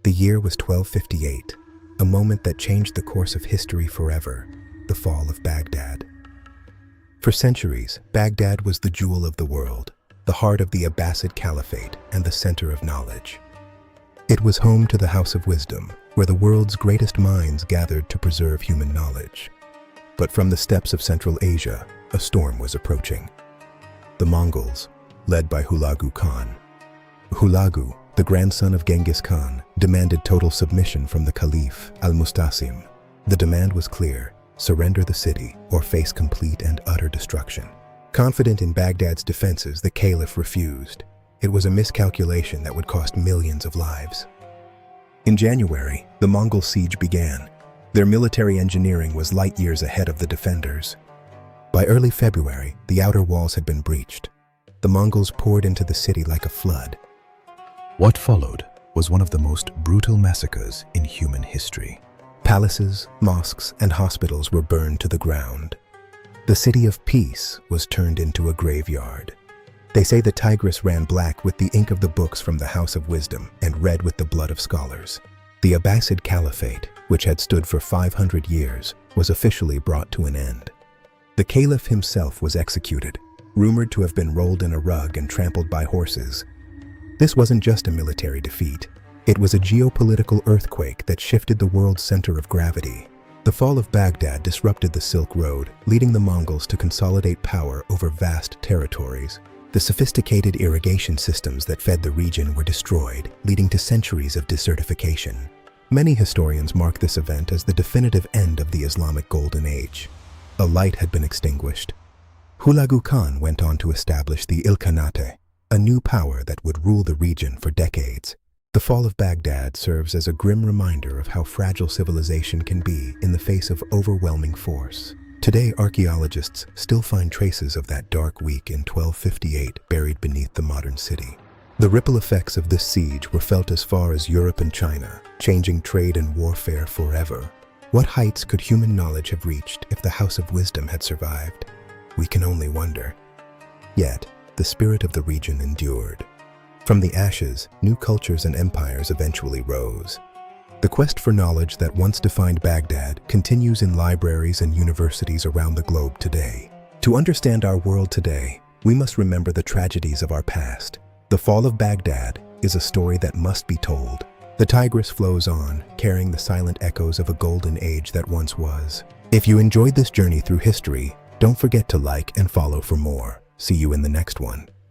The year was 1258, a moment that changed the course of history forever, the fall of Baghdad. For centuries, Baghdad was the jewel of the world, the heart of the Abbasid Caliphate and the center of knowledge. It was home to the House of Wisdom, where the world's greatest minds gathered to preserve human knowledge. But from the steppes of Central Asia, a storm was approaching. The Mongols, led by Hulagu Khan. Hulagu, the grandson of Genghis Khan, demanded total submission from the Caliph al-Mustasim. The demand was clear: surrender the city or face complete and utter destruction. Confident in Baghdad's defenses, the Caliph refused. It was a miscalculation that would cost millions of lives. In January, the Mongol siege began. Their military engineering was light years ahead of the defenders. By early February, the outer walls had been breached. The Mongols poured into the city like a flood. What followed was one of the most brutal massacres in human history. Palaces, mosques, and hospitals were burned to the ground. The city of peace was turned into a graveyard. They say the Tigris ran black with the ink of the books from the House of Wisdom and red with the blood of scholars. The Abbasid Caliphate, which had stood for 500 years, was officially brought to an end. The Caliph himself was executed, rumored to have been rolled in a rug and trampled by horses. This wasn't just a military defeat. It was a geopolitical earthquake that shifted the world's center of gravity. The fall of Baghdad disrupted the Silk Road, leading the Mongols to consolidate power over vast territories. The sophisticated irrigation systems that fed the region were destroyed, leading to centuries of desertification. Many historians mark this event as the definitive end of the Islamic Golden Age. A light had been extinguished. Hulagu Khan went on to establish the Ilkhanate, a new power that would rule the region for decades. The fall of Baghdad serves as a grim reminder of how fragile civilization can be in the face of overwhelming force. Today, archaeologists still find traces of that dark week in 1258 buried beneath the modern city. The ripple effects of this siege were felt as far as Europe and China, changing trade and warfare forever. What heights could human knowledge have reached if the House of Wisdom had survived? We can only wonder. Yet, the spirit of the region endured. From the ashes, new cultures and empires eventually rose. The quest for knowledge that once defined Baghdad continues in libraries and universities around the globe today. To understand our world today, we must remember the tragedies of our past. The fall of Baghdad is a story that must be told. The Tigris flows on, carrying the silent echoes of a golden age that once was. If you enjoyed this journey through history, don't forget to like and follow for more. See you in the next one.